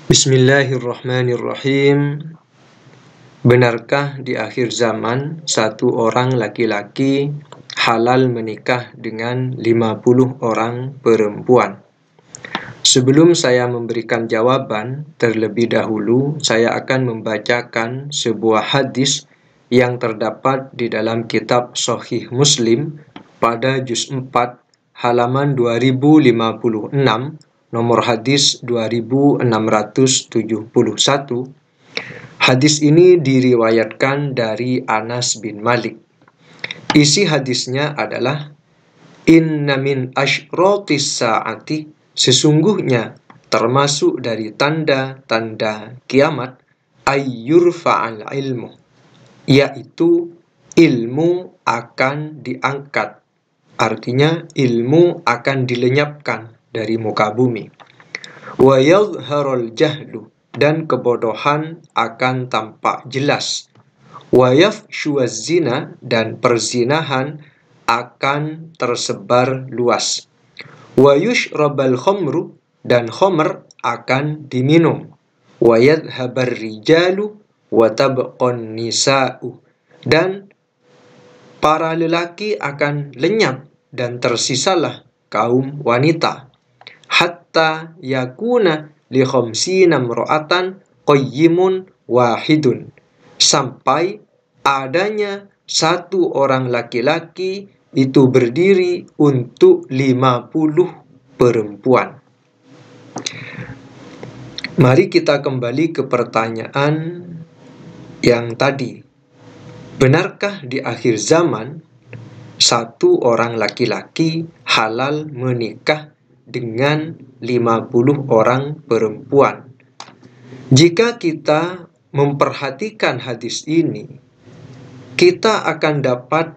Bismillahirrahmanirrahim. Benarkah di akhir zaman satu orang laki-laki halal menikah dengan 50 orang perempuan? Sebelum saya memberikan jawaban, terlebih dahulu saya akan membacakan sebuah hadis yang terdapat di dalam kitab Sahih Muslim pada juz 4 halaman 2056, nomor hadis 2671. Hadis ini diriwayatkan dari Anas bin Malik. Isi hadisnya adalah, Inna min asyratis sa'ati, sesungguhnya termasuk dari tanda-tanda kiamat, ayyurfa'al ilmu, yaitu ilmu akan diangkat. Artinya ilmu akan dilenyapkan dari muka bumi. Wa yadhharul jahlu, dan kebodohan akan tampak jelas. Wa yafshuwaz zina, dan perzinahan akan tersebar luas. Wa yushrabal khamru, dan khamr akan diminum. Wa yadhhabar rijalu wa tabqan nisa'u, dan para lelaki akan lenyap dan tersisalah kaum wanita. Hatta yakuna li khamsina mra'atan qayyimun wahidun, sampai adanya satu orang laki-laki itu berdiri untuk 50 perempuan. Mari kita kembali ke pertanyaan yang tadi. Benarkah di akhir zaman satu orang laki-laki halal menikah dengan 50 orang perempuan? Jika kita memperhatikan hadis ini, kita akan dapat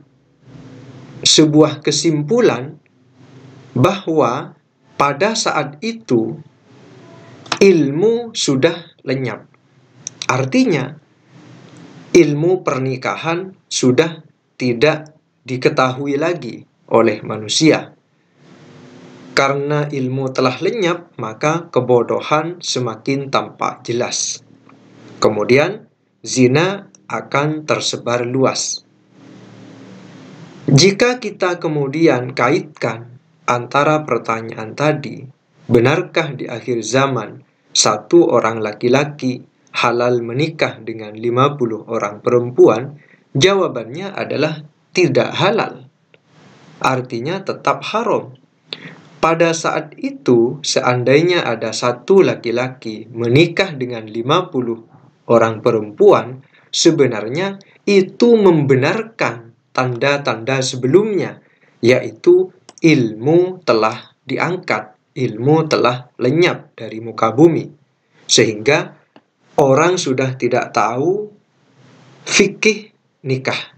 sebuah kesimpulan bahwa pada saat itu ilmu sudah lenyap. Artinya, ilmu pernikahan sudah tidak diketahui lagi oleh manusia. Karena ilmu telah lenyap, maka kebodohan semakin tampak jelas. Kemudian, zina akan tersebar luas. Jika kita kemudian kaitkan antara pertanyaan tadi, benarkah di akhir zaman satu orang laki-laki halal menikah dengan 50 orang perempuan? Jawabannya adalah tidak halal. Artinya tetap haram. Pada saat itu, seandainya ada satu laki-laki menikah dengan 50 orang perempuan, sebenarnya itu membenarkan tanda-tanda sebelumnya, yaitu ilmu telah diangkat, ilmu telah lenyap dari muka bumi. Sehingga orang sudah tidak tahu fikih nikah,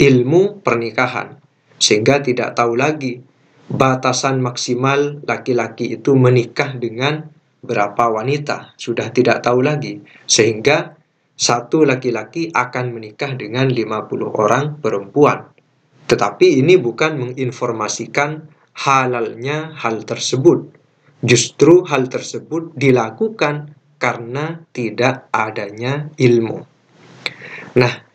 ilmu pernikahan, sehingga tidak tahu lagi batasan maksimal laki-laki itu menikah dengan berapa wanita, sudah tidak tahu lagi, sehingga satu laki-laki akan menikah dengan 50 orang perempuan. Tetapi ini bukan menginformasikan halalnya hal tersebut. Justru hal tersebut dilakukan karena tidak adanya ilmu. Nah,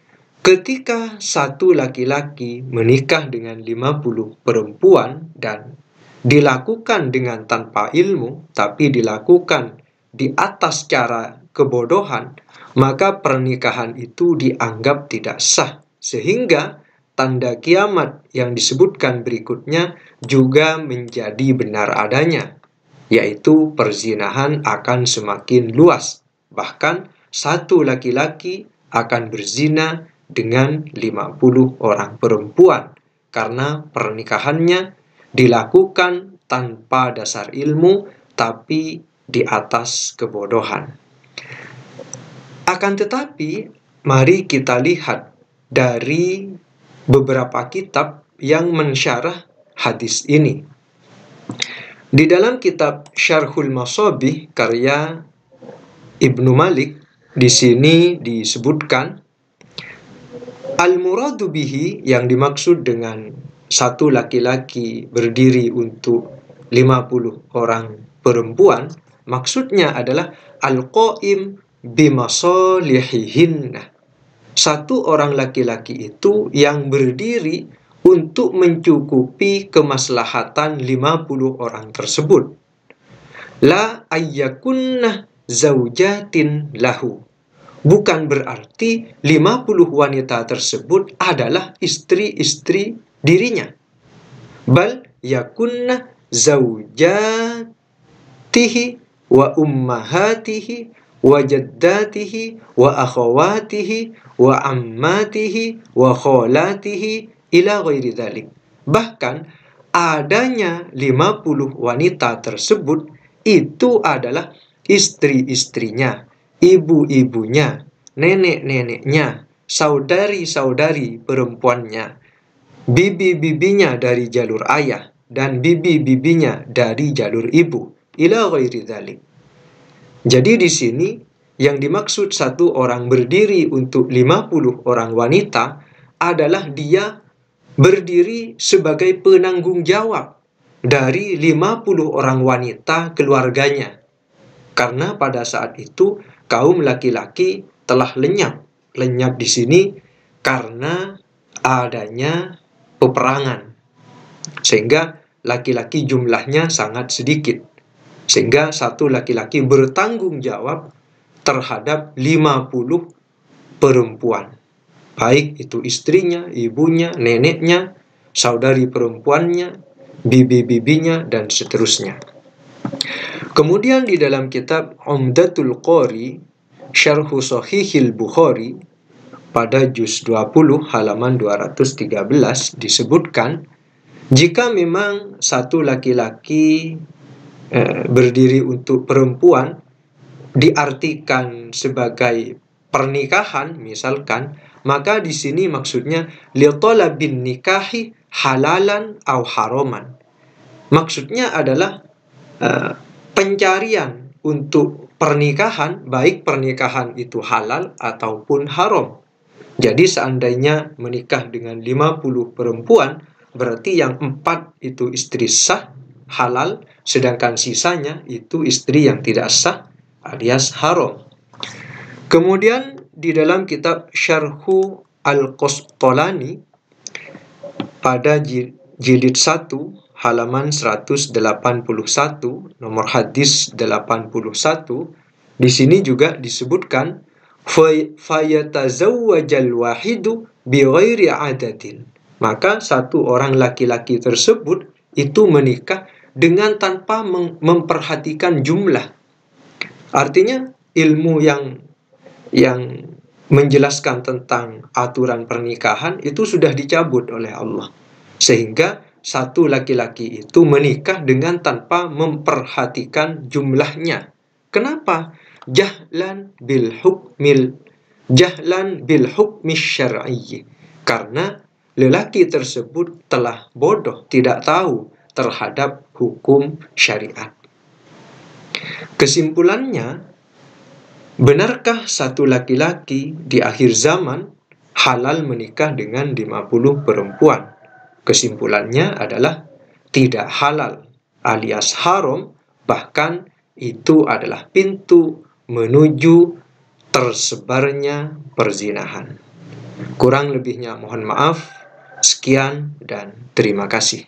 ketika satu laki-laki menikah dengan 50 perempuan dan dilakukan dengan tanpa ilmu, tapi dilakukan di atas cara kebodohan, maka pernikahan itu dianggap tidak sah. Sehingga tanda kiamat yang disebutkan berikutnya juga menjadi benar adanya, yaitu perzinahan akan semakin luas. Bahkan satu laki-laki akan berzina dengan 50 orang perempuan karena pernikahannya dilakukan tanpa dasar ilmu tapi di atas kebodohan. Akan tetapi, mari kita lihat dari beberapa kitab yang mensyarah hadis ini. Di dalam kitab Syarhul Masabih karya Ibnu Malik, di sini disebutkan al-muradu bihi, yang dimaksud dengan satu laki-laki berdiri untuk 50 orang perempuan maksudnya adalah al-qaim bimasalihihinna. Satu orang laki-laki itu yang berdiri untuk mencukupi kemaslahatan 50 orang tersebut. La ayyakunna zaujatin lahu. Bukan berarti 50 wanita tersebut adalah istri-istri dirinya. Bal yakunna zaujatihi wa ummahatihi wa jaddatihi wa akhawatihi wa ammatihi wa kholatihi ila ghairi dzalik. Bahkan adanya 50 wanita tersebut itu adalah istri-istrinya, ibu-ibunya, nenek-neneknya, saudari-saudari perempuannya, bibi-bibinya dari jalur ayah, dan bibi-bibinya dari jalur ibu. Ila ghairi dzalik. Jadi di sini yang dimaksud satu orang berdiri untuk 50 orang wanita adalah dia berdiri sebagai penanggung jawab dari 50 orang wanita keluarganya. Karena pada saat itu kaum laki-laki telah lenyap. Lenyap di sini karena adanya peperangan. Sehingga laki-laki jumlahnya sangat sedikit. Sehingga satu laki-laki bertanggung jawab terhadap 50 perempuan. Baik itu istrinya, ibunya, neneknya, saudari perempuannya, bibi-bibinya, dan seterusnya. Kemudian di dalam kitab Umdatul Qari, Syarhu Shahihil Bukhari, pada juz 20 halaman 213 disebutkan, jika memang satu laki-laki berdiri untuk perempuan diartikan sebagai pernikahan misalkan, maka di sini maksudnya li talabin nikahi halalan au haraman. Maksudnya adalah pencarian untuk pernikahan, baik pernikahan itu halal ataupun haram. Jadi seandainya menikah dengan 50 perempuan, berarti yang 4 itu istri sah, halal, sedangkan sisanya itu istri yang tidak sah, alias haram. Kemudian di dalam kitab Syarhu Al-Qastalani pada jilid 1 halaman 181 nomor hadis 81, di sini juga disebutkan fayatazawwajal wahidu bighairi adatin. Maka satu orang laki-laki tersebut itu menikah dengan tanpa memperhatikan jumlah. Artinya ilmu yang menjelaskan tentang aturan pernikahan itu sudah dicabut oleh Allah. Sehingga satu laki-laki itu menikah dengan tanpa memperhatikan jumlahnya. Kenapa? Jahlan bil hukmi syar'i. Karena lelaki tersebut telah bodoh, tidak tahu terhadap hukum syariat. Kesimpulannya, benarkah satu laki-laki di akhir zaman halal menikah dengan 50 perempuan? Kesimpulannya adalah tidak halal alias haram, bahkan itu adalah pintu menuju tersebarnya perzinahan. Kurang lebihnya mohon maaf. Sekian dan terima kasih.